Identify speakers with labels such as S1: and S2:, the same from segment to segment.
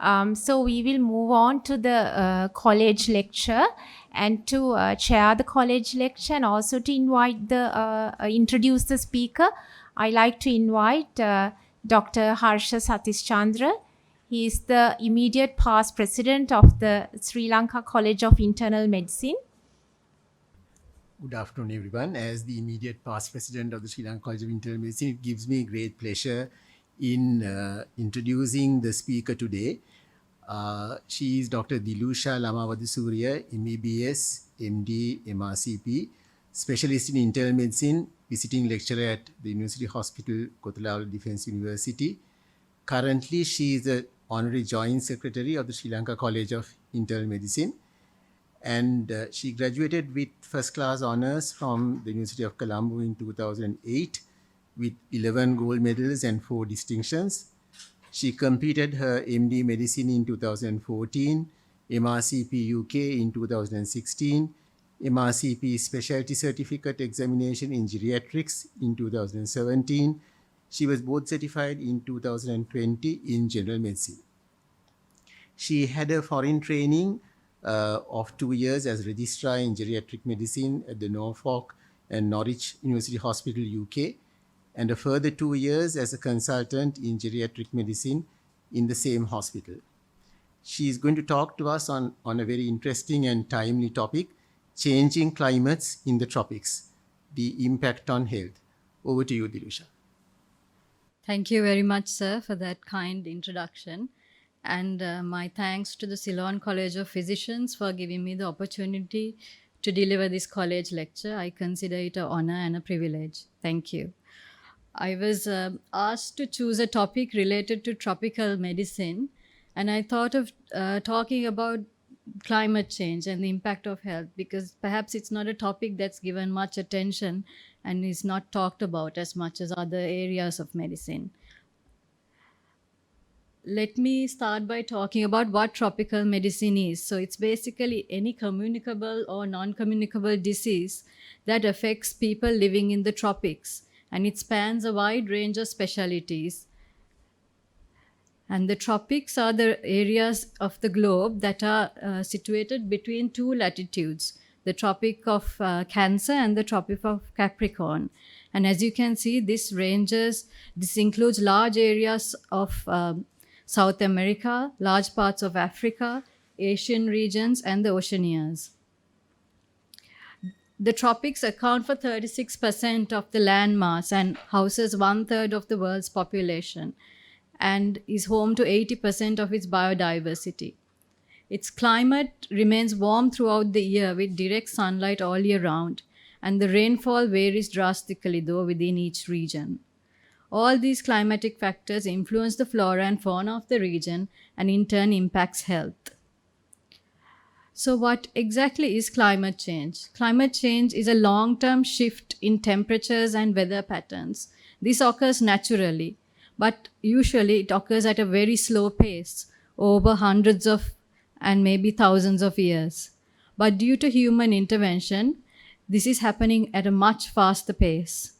S1: So we will move on to the college lecture, and to chair the college lecture and also to invite introduce the speaker, I like to invite Dr. Harsha Satishchandra. He is the immediate past president of the Sri Lanka College of Internal Medicine.
S2: Good afternoon, everyone. As the immediate past president of the Sri Lanka College of Internal Medicine, it gives me great pleasure in introducing the speaker today. She is Dr. Dilusha Lamabadusuriya, MBBS, MD, MRCP, specialist in internal medicine, visiting lecturer at the University Hospital, Kothawala Defence University. Currently, she is the honorary joint secretary of the Sri Lanka College of Internal Medicine. And she graduated with first class honors from the University of Colombo in 2008 with 11 gold medals and 4 distinctions. She completed her MD Medicine in 2014, MRCP UK in 2016, MRCP Specialty Certificate Examination in Geriatrics in 2017. She was board certified in 2020 in General Medicine. She had a foreign training of 2 years as registrar in geriatric medicine at the Norfolk and Norwich University Hospital, UK, and a further 2 years as a consultant in geriatric medicine in the same hospital. She is going to talk to us on a very interesting and timely topic, changing climates in the tropics, the impact on health. Over to you, Dilusha.
S3: Thank you very much, sir, for that kind introduction. And my thanks to the Ceylon College of Physicians for giving me the opportunity to deliver this college lecture. I consider it an honor and a privilege. Thank you. I was asked to choose a topic related to tropical medicine, and I thought of talking about climate change and the impact of health, because perhaps it's not a topic that's given much attention and is not talked about as much as other areas of medicine. Let me start by talking about what tropical medicine is. So it's basically any communicable or non-communicable disease that affects people living in the tropics, and it spans a wide range of specialties. And the tropics are the areas of the globe that are situated between 2 latitudes, the Tropic of Cancer and the Tropic of Capricorn. And as you can see, this includes large areas of South America, large parts of Africa, Asian regions, and the Oceanias. The tropics account for 36% of the land mass and houses 1/3 of the world's population, and is home to 80% of its biodiversity. Its climate remains warm throughout the year with direct sunlight all year round, and the rainfall varies drastically though within each region. All these climatic factors influence the flora and fauna of the region and in turn impacts health. So what exactly is climate change? Climate change is a long-term shift in temperatures and weather patterns. This occurs naturally, but usually it occurs at a very slow pace over hundreds of and maybe thousands of years. But due to human intervention, this is happening at a much faster pace,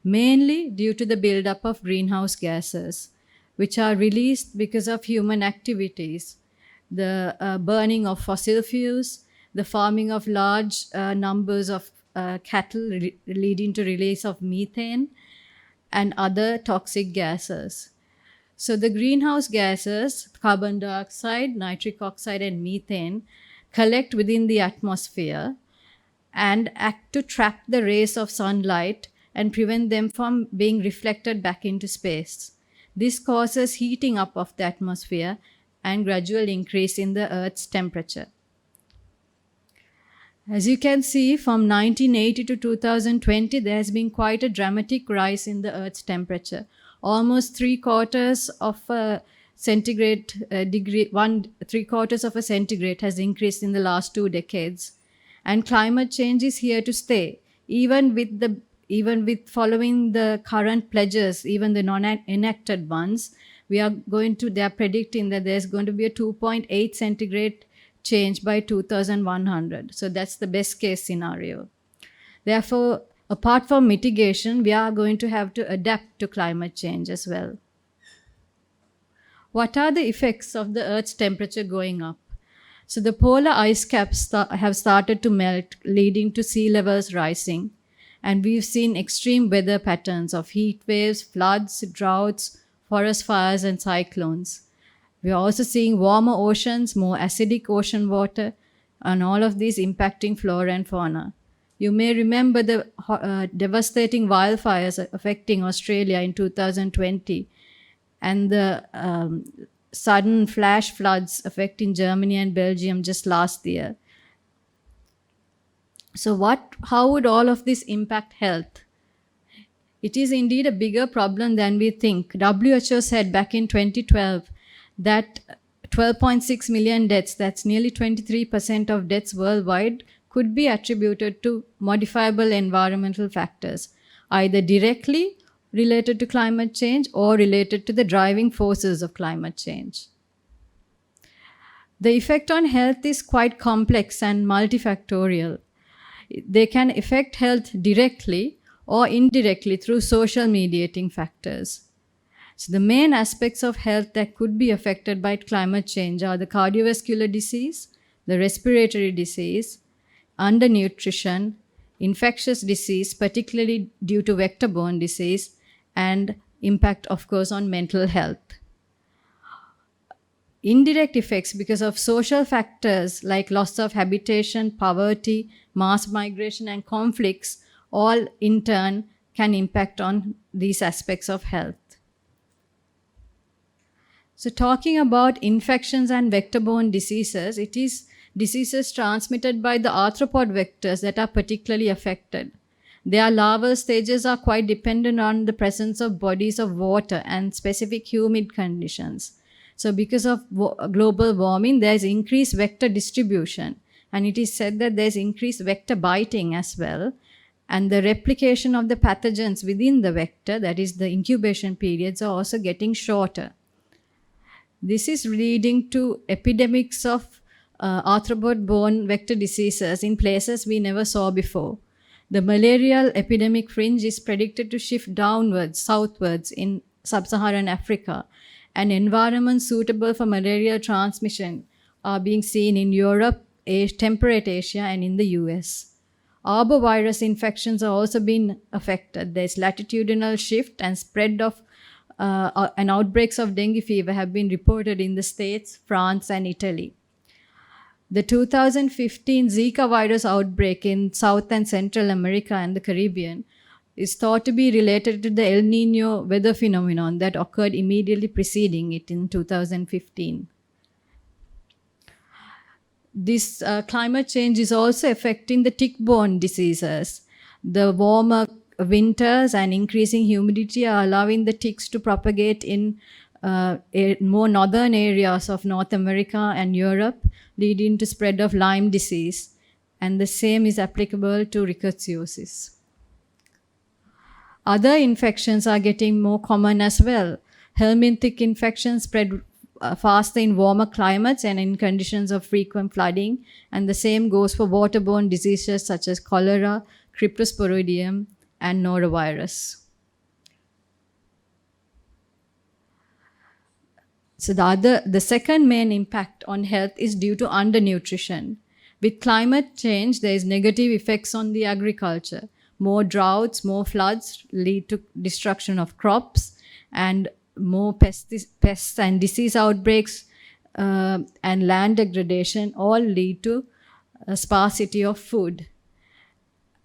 S3: mainly due to the buildup of greenhouse gases, which are released because of human activities, the burning of fossil fuels, the farming of large numbers of cattle leading to release of methane, and other toxic gases. So the greenhouse gases, carbon dioxide, nitric oxide, and methane, collect within the atmosphere and act to trap the rays of sunlight and prevent them from being reflected back into space. This causes heating up of the atmosphere and gradual increase in the Earth's temperature. As you can see, from 1980 to 2020, there has been quite a dramatic rise in the Earth's temperature. Almost 3/4 of a centigrade degree, 3/4 of a centigrade has increased in the last 2 decades. And climate change is here to stay, even with following the current pledges, even the non-enacted ones. They are predicting that there's going to be a 2.8 centigrade change by 2100. So that's the best case scenario. Therefore, apart from mitigation, we are going to have to adapt to climate change as well. What are the effects of the Earth's temperature going up? So the polar ice caps have started to melt, leading to sea levels rising. And we've seen extreme weather patterns of heat waves, floods, droughts, forest fires, and cyclones. We're also seeing warmer oceans, more acidic ocean water, and all of these impacting flora and fauna. You may remember the devastating wildfires affecting Australia in 2020 and the sudden flash floods affecting Germany and Belgium just last year. So how would all of this impact health? It is indeed a bigger problem than we think. WHO said back in 2012 that 12.6 million deaths, that's nearly 23% of deaths worldwide, could be attributed to modifiable environmental factors, either directly related to climate change or related to the driving forces of climate change. The effect on health is quite complex and multifactorial. They can affect health directly or indirectly through social mediating factors. So the main aspects of health that could be affected by climate change are the cardiovascular disease, the respiratory disease, undernutrition, infectious disease, particularly due to vector-borne disease, and impact, of course, on mental health. Indirect effects because of social factors like loss of habitation, poverty, mass migration, and conflicts all in turn can impact on these aspects of health. So talking about infections and vector-borne diseases, it is diseases transmitted by the arthropod vectors that are particularly affected. Their larval stages are quite dependent on the presence of bodies of water and specific humid conditions. So because of global warming, there is increased vector distribution, and it is said that there is increased vector biting as well, and the replication of the pathogens within the vector, that is the incubation periods, are also getting shorter. This is leading to epidemics of arthropod-borne vector diseases in places we never saw before. The malarial epidemic fringe is predicted to shift downwards, southwards in sub-Saharan Africa, and environments suitable for malarial transmission are being seen in Europe, temperate Asia, and in the US. Arbovirus infections are also being affected. There's latitudinal shift and spread of and outbreaks of dengue fever have been reported in the States, France, and Italy. The 2015 Zika virus outbreak in South and Central America and the Caribbean is thought to be related to the El Niño weather phenomenon that occurred immediately preceding it in 2015. This climate change is also affecting the tick-borne diseases. The warmer winters and increasing humidity are allowing the ticks to propagate in more northern areas of North America and Europe, leading to spread of Lyme disease. And the same is applicable to rickettsiosis. Other infections are getting more common as well. Helminthic infections spread faster in warmer climates and in conditions of frequent flooding. And the same goes for waterborne diseases such as cholera, cryptosporidium, and norovirus. So the second main impact on health is due to undernutrition. With climate change, there is negative effects on the agriculture. More droughts, more floods lead to destruction of crops, and more pests and disease outbreaks and land degradation all lead to a sparsity of food.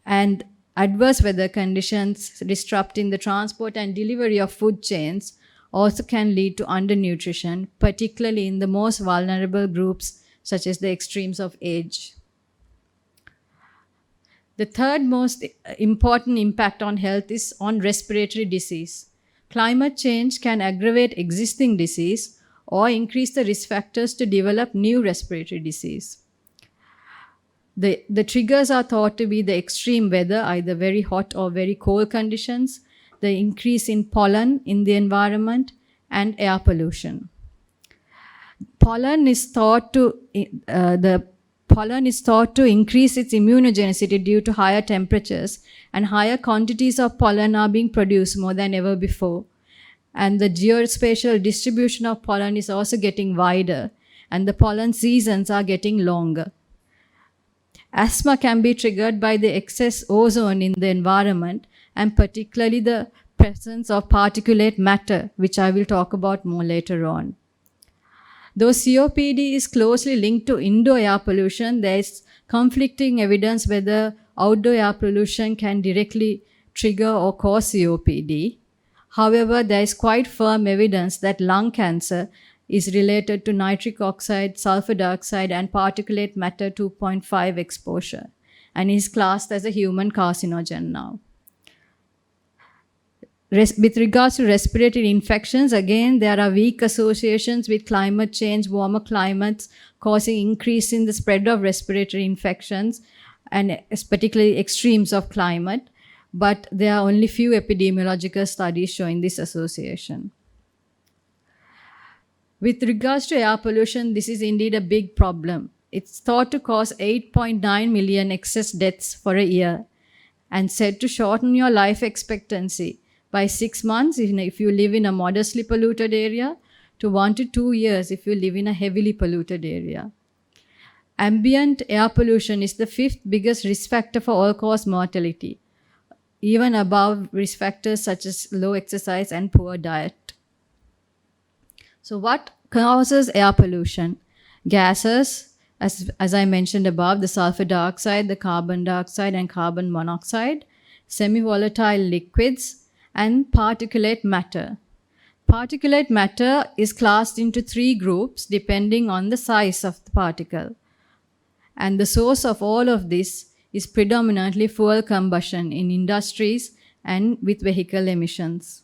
S3: And adverse weather conditions disrupting the transport and delivery of food chains also can lead to undernutrition, particularly in the most vulnerable groups, such as the extremes of age. The third most important impact on health is on respiratory disease. Climate change can aggravate existing disease or increase the risk factors to develop new respiratory disease. The triggers are thought to be the extreme weather, either very hot or very cold conditions, the increase in pollen in the environment, and air pollution. Pollen is thought to increase its immunogenicity due to higher temperatures, and higher quantities of pollen are being produced more than ever before. And the geospatial distribution of pollen is also getting wider, and the pollen seasons are getting longer. Asthma can be triggered by the excess ozone in the environment, and particularly the presence of particulate matter, which I will talk about more later on. Though COPD is closely linked to indoor air pollution, there is conflicting evidence whether outdoor air pollution can directly trigger or cause COPD. However, there is quite firm evidence that lung cancer is related to nitric oxide, sulfur dioxide, and particulate matter 2.5 exposure, and is classed as a human carcinogen now. With regards to respiratory infections, again, there are weak associations with climate change, warmer climates causing increase in the spread of respiratory infections, and particularly extremes of climate. But there are only few epidemiological studies showing this association. With regards to air pollution, this is indeed a big problem. It's thought to cause 8.9 million excess deaths for a year, and said to shorten your life expectancy by 6 months if you live in a modestly polluted area, to 1 to 2 years if you live in a heavily polluted area. Ambient air pollution is the 5th biggest risk factor for all-cause mortality, even above risk factors such as low exercise and poor diet. So what causes air pollution? Gases, as I mentioned above, the sulfur dioxide, the carbon dioxide and carbon monoxide, semi-volatile liquids, and particulate matter. Particulate matter is classed into 3 groups depending on the size of the particle. And the source of all of this is predominantly fuel combustion in industries and with vehicle emissions.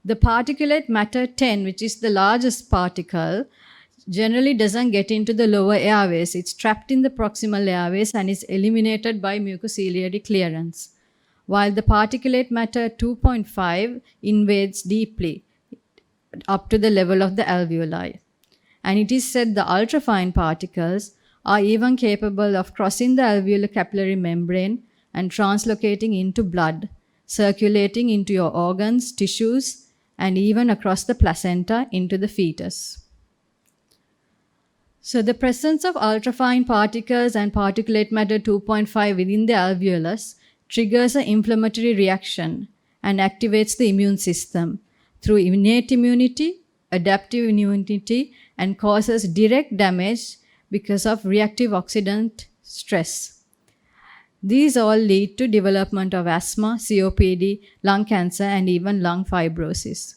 S3: The particulate matter 10, which is the largest particle, generally doesn't get into the lower airways. It's trapped in the proximal airways and is eliminated by mucociliary clearance, while the particulate matter 2.5 invades deeply up to the level of the alveoli. And it is said the ultrafine particles are even capable of crossing the alveolar capillary membrane and translocating into blood, circulating into your organs, tissues, and even across the placenta into the fetus. So the presence of ultrafine particles and particulate matter 2.5 within the alveolus triggers an inflammatory reaction and activates the immune system through innate immunity, adaptive immunity, and causes direct damage because of reactive oxidant stress. These all lead to development of asthma, COPD, lung cancer, and even lung fibrosis.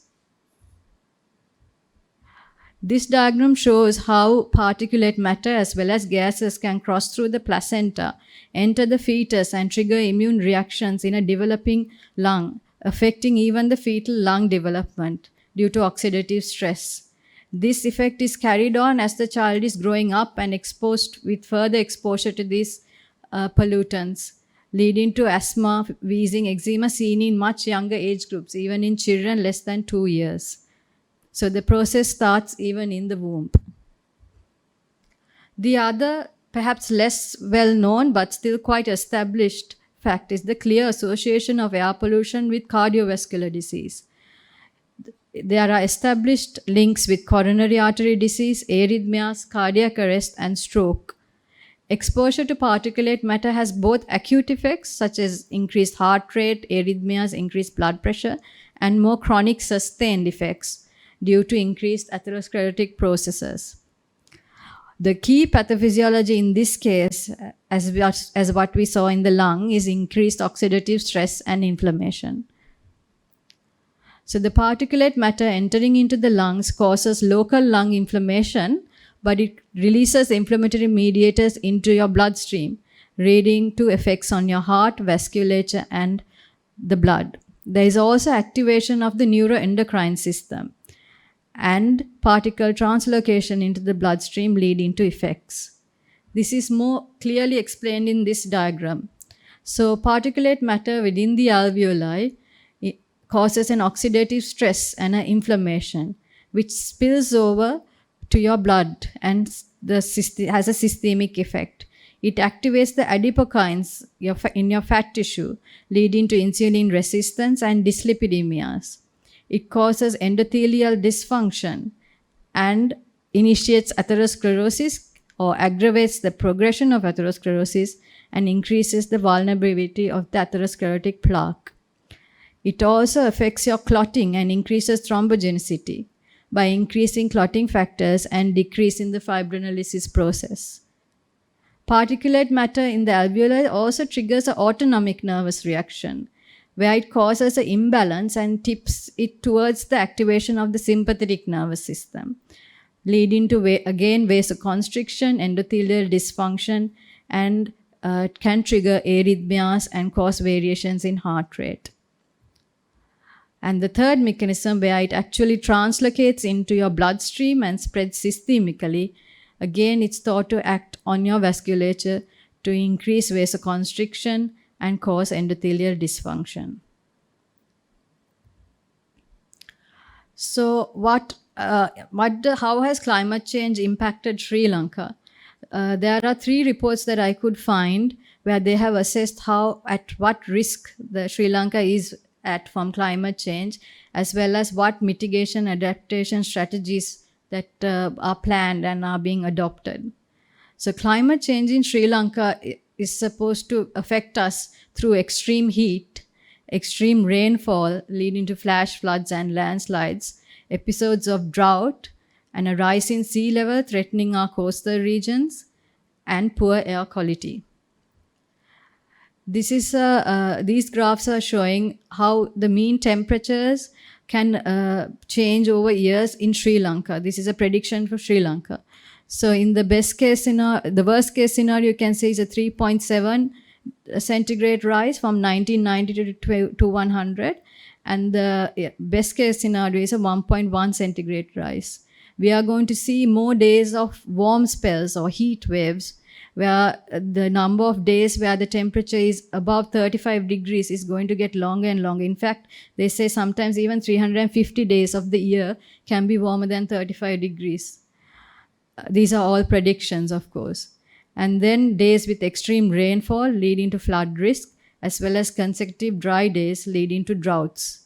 S3: This diagram shows how particulate matter as well as gases can cross through the placenta, enter the fetus, and trigger immune reactions in a developing lung, affecting even the fetal lung development due to oxidative stress. This effect is carried on as the child is growing up and exposed with further exposure to these pollutants, leading to asthma, wheezing, eczema seen in much younger age groups, even in children less than 2 years. So the process starts even in the womb. The other, perhaps less well known but still quite established fact is the clear association of air pollution with cardiovascular disease. There are established links with coronary artery disease, arrhythmias, cardiac arrest, and stroke. Exposure to particulate matter has both acute effects such as increased heart rate, arrhythmias, increased blood pressure, and more chronic sustained effects due to increased atherosclerotic processes. The key pathophysiology in this case, as what we saw in the lung, is increased oxidative stress and inflammation. So the particulate matter entering into the lungs causes local lung inflammation, but it releases inflammatory mediators into your bloodstream, leading to effects on your heart, vasculature, and the blood. There is also activation of the neuroendocrine system and particle translocation into the bloodstream, leading to effects. This is more clearly explained in this diagram. So particulate matter within the alveoli causes an oxidative stress and an inflammation, which spills over to your blood and has a systemic effect. It activates the adipokines in your fat tissue, leading to insulin resistance and dyslipidemias. It causes endothelial dysfunction and initiates atherosclerosis or aggravates the progression of atherosclerosis and increases the vulnerability of the atherosclerotic plaque. It also affects your clotting and increases thrombogenicity by increasing clotting factors and decreasing the fibrinolysis process. Particulate matter in the alveoli also triggers an autonomic nervous reaction, where it causes an imbalance and tips it towards the activation of the sympathetic nervous system, leading to, again, vasoconstriction, endothelial dysfunction, and can trigger arrhythmias and cause variations in heart rate. And the third mechanism, where it actually translocates into your bloodstream and spreads systemically, again, it's thought to act on your vasculature to increase vasoconstriction and cause endothelial dysfunction. So how has climate change impacted Sri Lanka? There are 3 reports that I could find where they have assessed at what risk the Sri Lanka is at from climate change, as well as what mitigation adaptation strategies that are planned and are being adopted. So climate change in Sri Lanka is supposed to affect us through extreme heat, extreme rainfall leading to flash floods and landslides, episodes of drought, and a rise in sea level threatening our coastal regions, and poor air quality. These graphs are showing how the mean temperatures can change over years in Sri Lanka. This is a prediction for Sri Lanka. So in the worst case scenario, you can see is a 3.7 centigrade rise from 1990 to 100. And the best case scenario is a 1.1 centigrade rise. We are going to see more days of warm spells or heat waves, where the number of days where the temperature is above 35 degrees is going to get longer and longer. In fact, they say sometimes even 350 days of the year can be warmer than 35 degrees. These are all predictions, of course. And then days with extreme rainfall leading to flood risk, as well as consecutive dry days leading to droughts.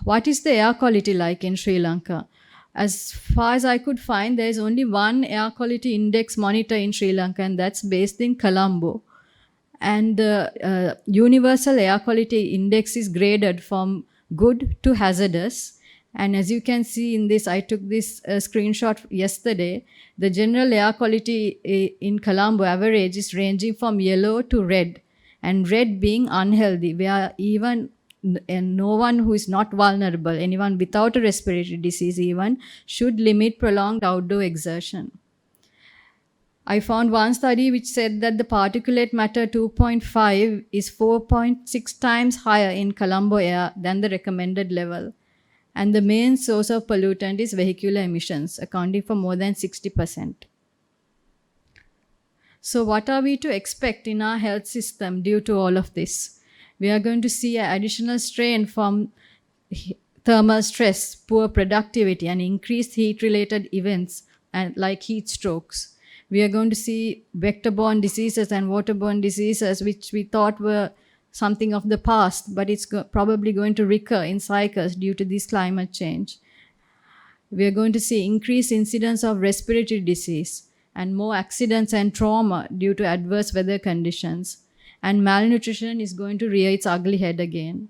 S3: What is the air quality like in Sri Lanka? As far as I could find, there is only one air quality index monitor in Sri Lanka, and that's based in Colombo. And the universal air quality index is graded from good to hazardous. And as you can see in this, I took this screenshot yesterday. The general air quality in Colombo average is ranging from yellow to red, and red being unhealthy, where even no one who is not vulnerable, anyone without a respiratory disease even, should limit prolonged outdoor exertion. I found one study which said that the particulate matter 2.5 is 4.6 times higher in Colombo air than the recommended level. And the main source of pollutant is vehicular emissions, accounting for more than 60%. So what are we to expect in our health system due to all of this? We are going to see an additional strain from thermal stress, poor productivity, and increased heat-related events like heat strokes. We are going to see vector-borne diseases and waterborne diseases, which we thought were something of the past, but it's probably going to recur in cycles due to this climate change. We are going to see increased incidence of respiratory disease and more accidents and trauma due to adverse weather conditions. And malnutrition is going to rear its ugly head again.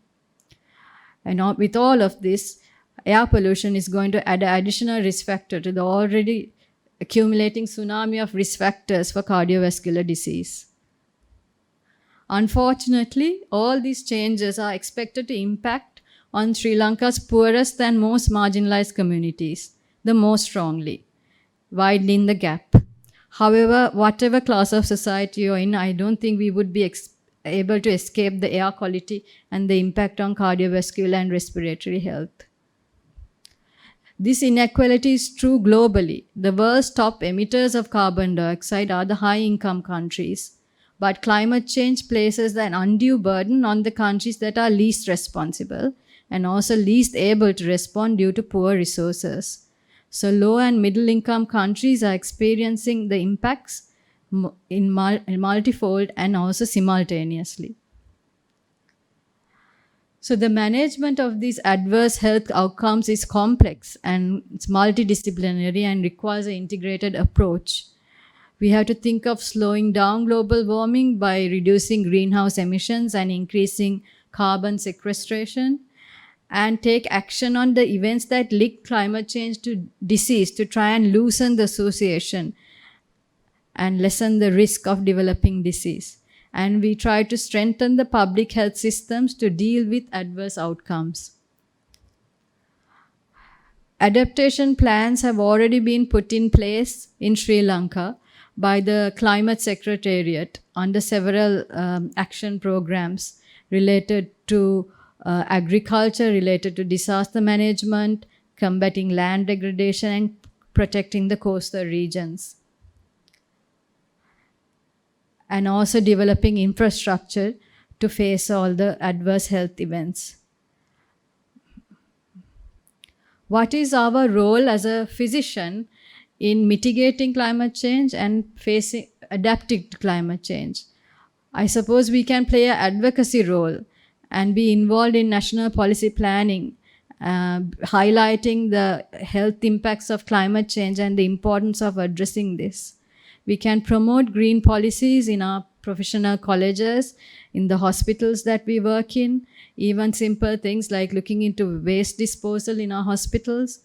S3: And with all of this, air pollution is going to add an additional risk factor to the already accumulating tsunami of risk factors for cardiovascular disease. Unfortunately, all these changes are expected to impact on Sri Lanka's poorest and most marginalized communities the most strongly, widening the gap. However, whatever class of society you're in, I don't think we would be able to escape the air quality and the impact on cardiovascular and respiratory health. This inequality is true globally. The world's top emitters of carbon dioxide are the high-income countries. But climate change places an undue burden on the countries that are least responsible and also least able to respond due to poor resources. So low and middle income countries are experiencing the impacts in multifold and also simultaneously. So the management of these adverse health outcomes is complex and it's multidisciplinary and requires an integrated approach. We have to think of slowing down global warming by reducing greenhouse emissions and increasing carbon sequestration, and take action on the events that link climate change to disease to try and loosen the association and lessen the risk of developing disease. And we try to strengthen the public health systems to deal with adverse outcomes. Adaptation plans have already been put in place in Sri Lanka by the Climate Secretariat under several action programs related to agriculture, related to disaster management, combating land degradation, and protecting the coastal regions. And also developing infrastructure to face all the adverse health events. What is our role as a physician in mitigating climate change and adapting to climate change? I suppose we can play an advocacy role and be involved in national policy planning, highlighting the health impacts of climate change and the importance of addressing this. We can promote green policies in our professional colleges, in the hospitals that we work in, even simple things like looking into waste disposal in our hospitals,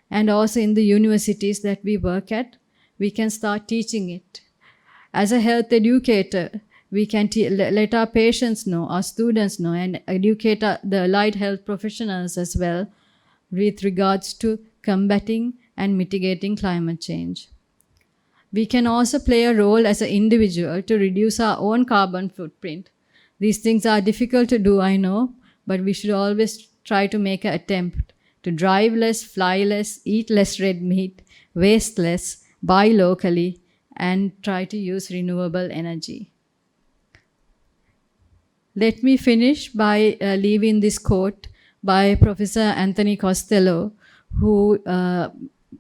S3: and also in the universities that we work at. We can start teaching it. As a health educator, we can let our patients know, our students know, and educate the allied health professionals as well with regards to combating and mitigating climate change. We can also play a role as an individual to reduce our own carbon footprint. These things are difficult to do, I know, but we should always try to make an attempt to drive less, fly less, eat less red meat, waste less, buy locally, and try to use renewable energy. Let me finish by leaving this quote by Professor Anthony Costello, who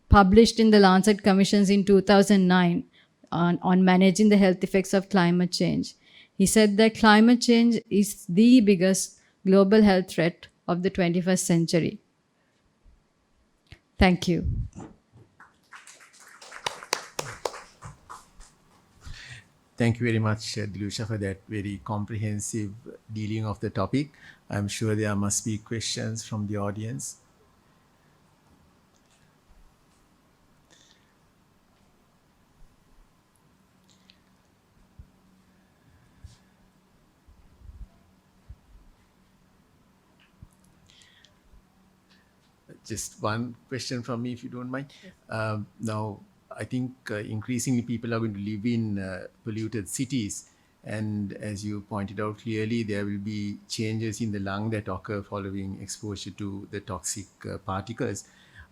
S3: published in the Lancet Commissions in 2009 on managing the health effects of climate change. He said that climate change is the biggest global health threat of the 21st century. Thank you.
S2: Thank you very much, Dilusha, for that very comprehensive dealing of the topic. I'm sure there must be questions from the audience. Just one question from me, if you don't mind. Yes. Now, I think increasingly people are going to live in polluted cities. And as you pointed out clearly, there will be changes in the lung that occur following exposure to the toxic particles.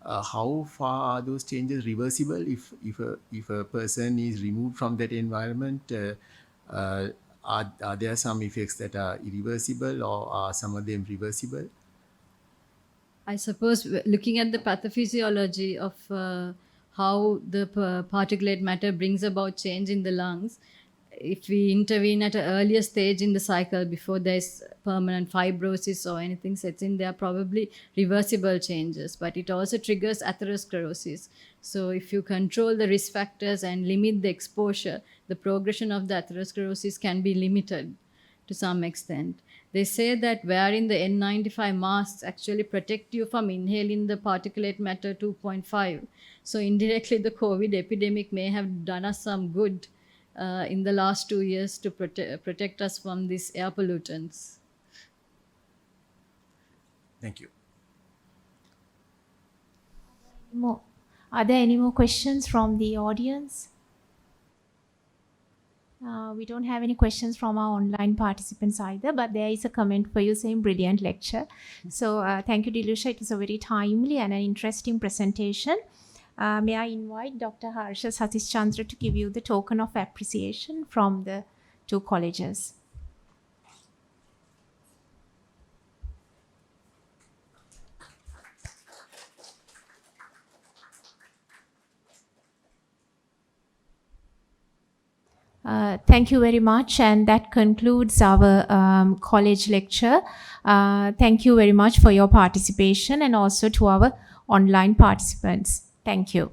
S2: How far are those changes reversible if a person is removed from that environment? Are there some effects that are irreversible, or are some of them reversible?
S3: I suppose looking at the pathophysiology of how the particulate matter brings about change in the lungs, if we intervene at an earlier stage in the cycle before there's permanent fibrosis or anything sets in, there are probably reversible changes, but it also triggers atherosclerosis. So if you control the risk factors and limit the exposure, the progression of the atherosclerosis can be limited to some extent. They say that wearing the N95 masks actually protect you from inhaling the particulate matter 2.5. So indirectly, the COVID epidemic may have done us some good in the last 2 years to protect us from these air pollutants.
S2: Thank you.
S1: Are there any more questions from the audience? We don't have any questions from our online participants either, but there is a comment for you saying brilliant lecture. So thank you, Dilusha. It was a very timely and an interesting presentation. May I invite Dr. Harsha Satish Chandra to give you the token of appreciation from the two colleges. Thank you very much, and that concludes our college lecture. Thank you very much for your participation, and also to our online participants. Thank you.